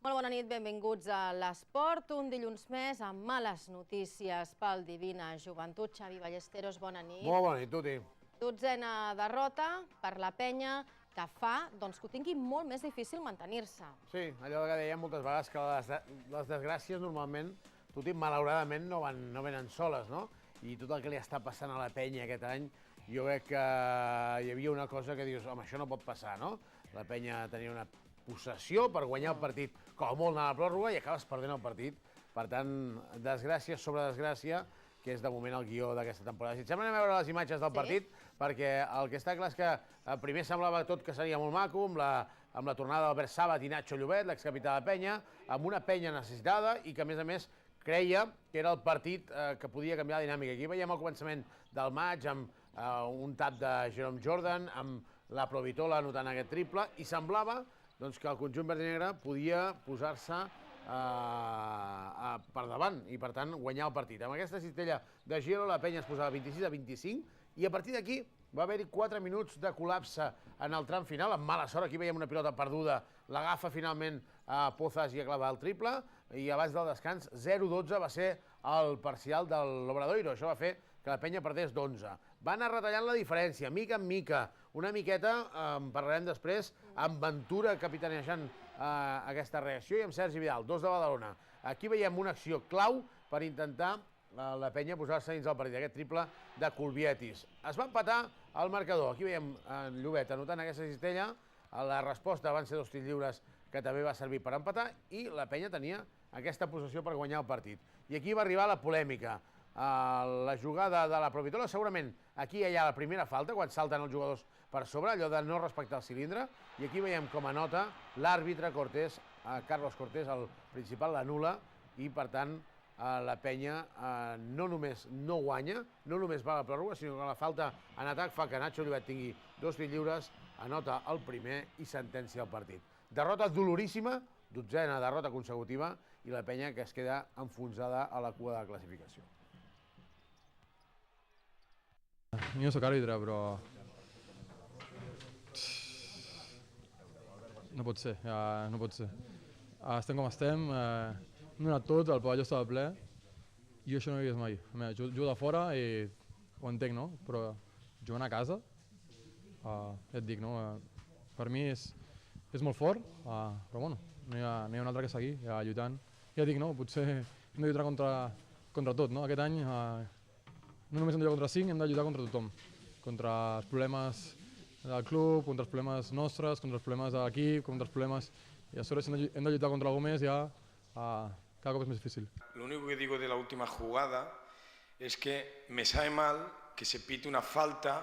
Molt bona nit, benvinguts a l'Esport. Un dilluns més amb males notícies pel Divina Joventut. Xavi Ballesteros, bona nit. Molt bona nit, Tuti. Dotzena derrota per la penya que fa que ho tingui molt més difícil mantenir-se. Sí, allò que dèiem moltes vegades, que les desgràcies normalment, Tuti, malauradament no venen soles, no? I tot el que li està passant a la penya aquest any, jo crec que hi havia una cosa que dius, home, això no pot passar, no? La penya tenia una possessió per guanyar el partit, com a molt anar a la pròrroga, i acabes perdent el partit. Per tant, desgràcia sobre desgràcia, que és de moment el guió d'aquesta temporada. Si et sembla, anem a veure les imatges del partit, perquè el que està clar és que primer semblava tot que seria molt maco, amb la tornada d'Albert Sàbat i Nacho Llobet, l'excapità de penya, amb una penya necessitada i que, a més, creia que era el partit que podia canviar la dinàmica. Aquí veiem el començament del maig amb un tap de Jerome Jordan, amb la Provitola anotant aquest triple, i semblava que el conjunt verd i negre podia posar-se per davant i, per tant, guanyar el partit. Amb aquesta cistella de Giro, la penya es posava 26-25 i a partir d'aquí va haver-hi 4 minuts de col·lapse en el tram final, amb mala sort. Aquí veiem una pilota perduda, l'agafa finalment a Pozas i aclava el triple, i abans del descans 0-12 va ser el parcial de l'Obradoiro. Això va fer que la penya perdés d'11. Va anar retallant la diferència, mica en mica, una miqueta, en parlarem després, amb Ventura capitanejant aquesta reacció i amb Sergi Vidal, 2 de Badalona. Aquí veiem una acció clau per intentar la penya posar-se dins el partit, aquest triple de Kulvietis. Es va empatar el marcador. Aquí veiem Llobet anotant aquesta cistella, la resposta van ser 2 tirs lliures que també va servir per empatar, i la penya tenia aquesta possessió per guanyar el partit. I aquí va arribar la polèmica. La jugada de la Provitola, segurament aquí hi ha la primera falta, quan salten els jugadors per sobre, allò de no respectar el cilindre, i aquí veiem com anota l'àrbitre Cortés, Carlos Cortés, el principal, l'anul·la, i per tant la penya no només no guanya, no només va a la pròrroga, sinó que la falta en atac fa que Nacho Llobet tingui 2 tirs lliures, anota el primer i sentencia el partit. Derrota doloríssima, 12a derrota consecutiva, i la penya que es queda enfonsada a la cua de la classificació. Jo no soc àrbitre, però no pot ser, no pot ser. Estem com estem, hem donat tot, el pavelló estava ple, i això no ho he vist mai. Jugo de fora i ho entenc, no? Però jugant a casa, ja et dic, no? Per mi és molt fort, però bueno, no hi ha un altre que seguir, lluitant. Ja et dic, no? Potser hem de lluitar contra tot, no? Aquest any no només hem de lluitar contra 5, hem de lluitar contra tothom. Contra els problemes del club, contra els problemes nostres, contra els problemes de l'equip, contra els problemes... I a sobre si hem de lluitar contra algú més, ja cada cop es más difícil. Lo único que digo de la última jugada es que me sabe mal que se pite una falta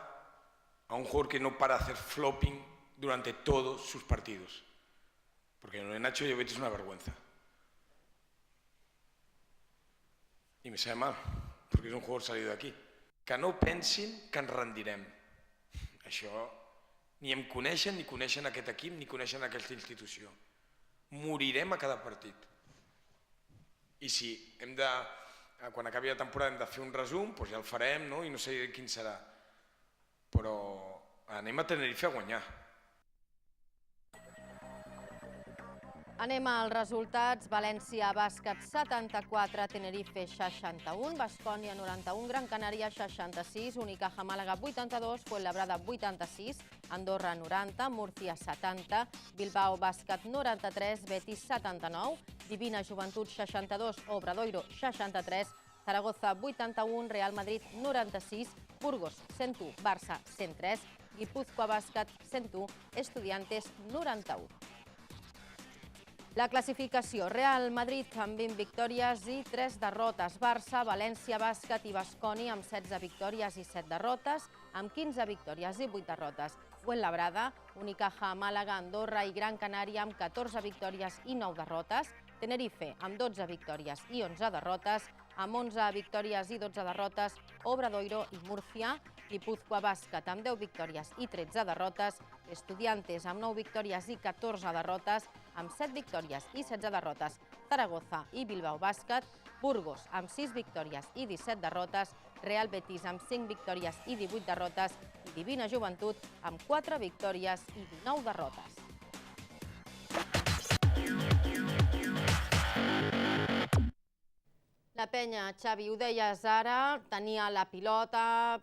a un jugador que no para de hacer flopping durante todos sus partidos. Porque lo de Nacho Llobet es una vergüenza. Y me sabe mal, perquè és un jugador salido d'aquí. Que no pensin que ens rendirem. Això ni em coneixen, ni coneixen aquest equip, ni coneixen aquesta institució. Morirem a cada partit. I si quan acabi la temporada hem de fer un resum, doncs ja el farem, no? I no sé quin serà. Però anem a Tenerife a guanyar. Anem als resultats. València Bàsquet 74, Tenerife 61, Baskonia 91, Gran Canària 66, Unicaja Màlaga 82, Fuenlabrada 86, Andorra 90, Múrcia 70, Bilbao Bàsquet 93, Betis 79, Divina Joventut 62, Obradoiro 63, Zaragoza 81, Real Madrid 96, Burgos 101, Barça 103, Guipúzcoa Bàsquet 101, Estudiantes 91. La classificació: Real Madrid amb 20 victòries i 3 derrotes. Barça, València Bàsquet i Baskonia amb 16 victòries i 7 derrotes, amb 15 victòries i 8 derrotes. Fuenlabrada, Unicaja, Màlaga, Andorra i Gran Canària amb 14 victòries i 9 derrotes. Tenerife amb 12 victòries i 11 derrotes. Amb 11 victòries i 12 derrotes, Obradoiro i Múrcia. Guipúzcoa Bàsquet amb 10 victòries i 13 derrotes. Estudiantes amb 9 victòries i 14 derrotes. Amb 7 victòries i 16 derrotes, Zaragoza i Bilbao Bàsquet. Burgos amb 6 victòries i 17 derrotes. Real Betis amb 5 victòries i 18 derrotes. I Divina Joventut amb 4 victòries i 19 derrotes. la penya, Xavi, ho deies ara, tenia la pilota,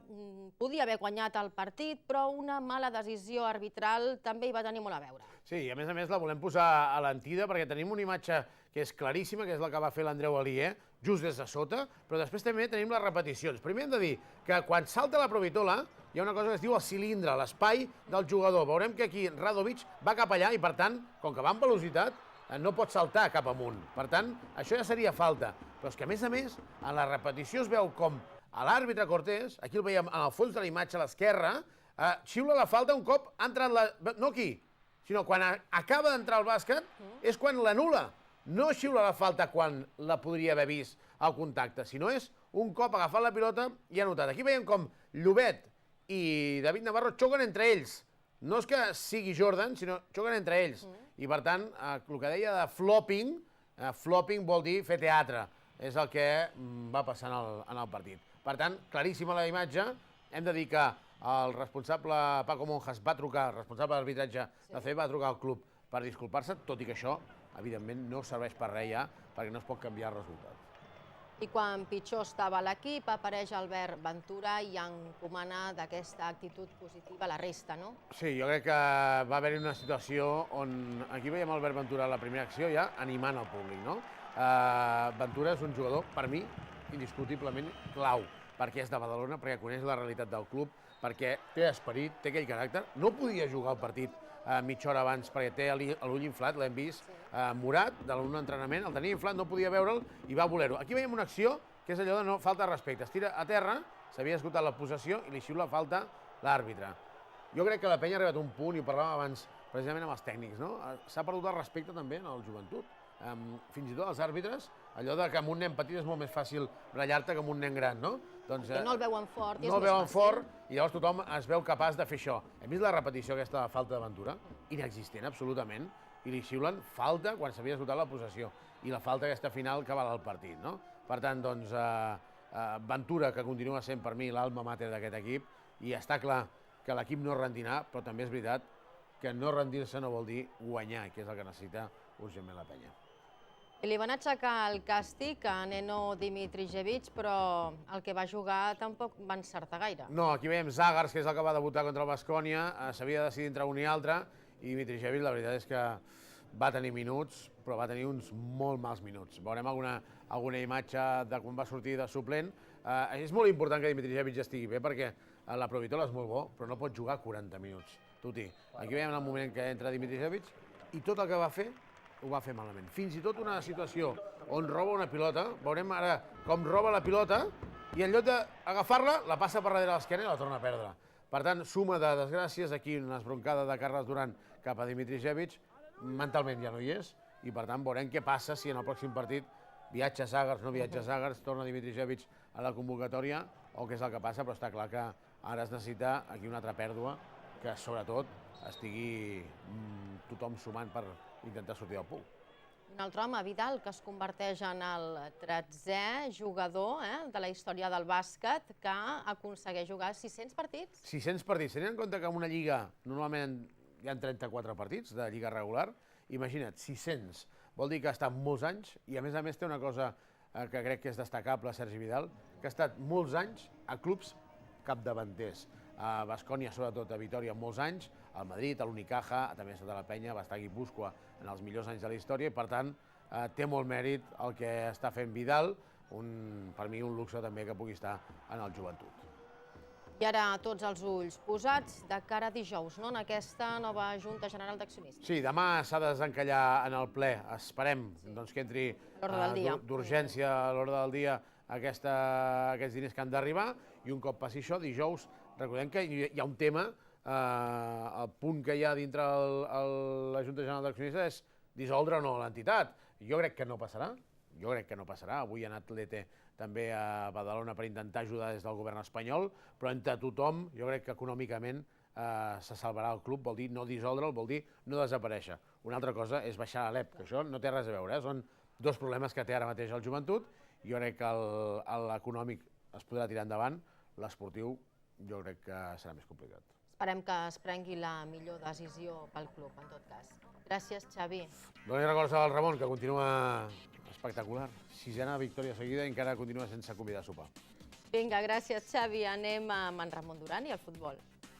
podia haver guanyat el partit, però una mala decisió arbitral també hi va tenir molt a veure. Sí, i a més la volem posar a l'antida perquè tenim una imatge que és claríssima, que és la que va fer l'Andreu Alier, just des de sota, però després també tenim les repeticions. Primer hem de dir que quan salta la Provitola hi ha una cosa que es diu el cilindre, l'espai del jugador. Veurem que aquí Radovic va cap allà i, per tant, com que va amb velocitat, no pot saltar cap amunt. Per tant, això ja seria falta. Però és que, a més, en la repetició es veu com l'àrbitre Cortés, aquí el veiem en el fons de la imatge a l'esquerra, xiula la falta un cop ha entrat la... No aquí, sinó quan acaba d'entrar al bàsquet, és quan l'anul·la. No xiula la falta quan la podria haver vist al contacte, sinó és un cop agafat la pilota i ha notat. Aquí veiem com Llobet i David Navarro xoquen entre ells. No és que sigui Jordan, sinó xoquen entre ells. I, per tant, el que deia de flopping, flopping vol dir fer teatre. És el que va passar en el partit. Per tant, claríssima la imatge. Hem de dir que el responsable Paco Monjas va trucar, el responsable d'arbitratge de CB va trucar al club per disculpar-se, tot i que això, evidentment, no serveix per res ja, perquè no es pot canviar el resultat. I quan pitjor estava l'equip, apareix Albert Ventura i encomana d'aquesta actitud positiva a la resta, no? Sí, jo crec que va haver-hi una situació on... Aquí veiem Albert Ventura a la primera acció ja animant el públic, no? Ventura és un jugador, per mi, indiscutiblement clau, perquè és de Badalona, perquè coneix la realitat del club, perquè té esperit, té aquell caràcter. No podia jugar el partit mitja hora abans perquè té l'ull inflat, l'hem vist. Morat, de l'un entrenament, el tenia inflat, no podia veure'l i va voler-ho. Aquí veiem una acció que és allò de no falta de respecte. Es tira a terra, s'havia esgotat la possessió i li xiula falta l'àrbitre. Jo crec que la penya ha arribat a un punt, i ho parlàvem abans precisament amb els tècnics, no? S'ha perdut el respecte també en el joventut. Fins i tot els àrbitres, allò de que amb un nen petit és molt més fàcil ratllar-te que amb un nen gran, no? Perquè no el veuen fort i és més fàcil. No el veuen fort i llavors tothom es veu capaç de fer això. Hem vist la repetició aquesta falta d'aventura? Inexistent, absolutament. I li xiulen falta quan s'havia esgotat la possessió. I la falta aquesta final que val el partit, no? Per tant, doncs, Ventura, que continua sent per mi l'alma mater d'aquest equip, i està clar que l'equip no rendirà, però també és veritat que no rendir-se no vol dir guanyar, que és el que necessita urgentment la penya. Li van aixecar el càstig a Neno Dimitrijevic, però el que va jugar tampoc va encertar gaire. No, aquí veiem Zagars, que és el que va debutar contra el Baskonia, s'havia de decidir entre un i altre, i Dimitrijevic la veritat és que va tenir minuts, però va tenir uns molt mals minuts. Veurem alguna imatge de quan va sortir de suplent. És molt important que Dimitrijevic estigui bé, perquè la Provitola és molt bo, però no pot jugar 40 minuts. Tuti, aquí veiem el moment que entra Dimitrijevic, i tot el que va fer ho va fer malament. Fins i tot una situació on roba una pilota, veurem ara com roba la pilota, i en lloc d'agafar-la, la passa per darrere l'esquena i la torna a perdre. Per tant, suma de desgràcies, aquí una esbroncada de Carles Duran cap a Dimitrijevic, mentalment ja no hi és, i per tant veurem què passa si en el pròxim partit viatja Zagars, no viatja Zagars, torna Dimitrijevic a la convocatòria, o què és el que passa, però està clar que ara es necessita aquí una altra pèrdua, que sobretot estigui tothom sumant per intentar sortir del pou. Un altre home, Vidal, que es converteix en el 13è jugador de la història del bàsquet que aconsegueix jugar 600 partits. 600 partits. Tenint en compte que en una lliga normalment hi ha 34 partits de lliga regular, imagina't, 600. Vol dir que ha estat molts anys i a més té una cosa que crec que és destacable, Sergi Vidal, que ha estat molts anys a clubs capdavanters. A Baskonia, sobretot a Vitòria, molts anys, al Madrid, a l'Unicaja, també sota la penya, va estar a Guipúscoa en els millors anys de la història, i per tant té molt mèrit el que està fent Vidal, per mi un luxe també que pugui estar en el joventut. I ara tots els ulls posats de cara a dijous, no?, en aquesta nova Junta General d'Accionistes. Sí, demà s'ha de desencallar en el ple. Esperem que entri d'urgència a l'ordre del dia aquests diners que han d'arribar, i un cop passi això, dijous, recordem que hi ha un tema, el punt que hi ha dintre la Junta General d'Accionistes és dissoldre o no l'entitat. Jo crec que no passarà, avui ha anat l'ETE també a Badalona per intentar ajudar des del govern espanyol, però entre tothom jo crec que econòmicament se salvarà el club, vol dir no dissoldre'l, vol dir no desaparèixer. Una altra cosa és baixar a l'EP, que això no té res a veure, són dos problemes que té ara mateix el joventut. Jo crec que l'econòmic es podrà tirar endavant, l'esportiu jo crec que serà més complicat. Esperem que es prengui la millor decisió pel club, en tot cas. Gràcies, Xavi. Doni records al Ramon, que continua espectacular. 6a victòria seguida i encara continua sense convidar a sopar. Vinga, gràcies, Xavi. Anem amb en Ramon Duran i el futbol.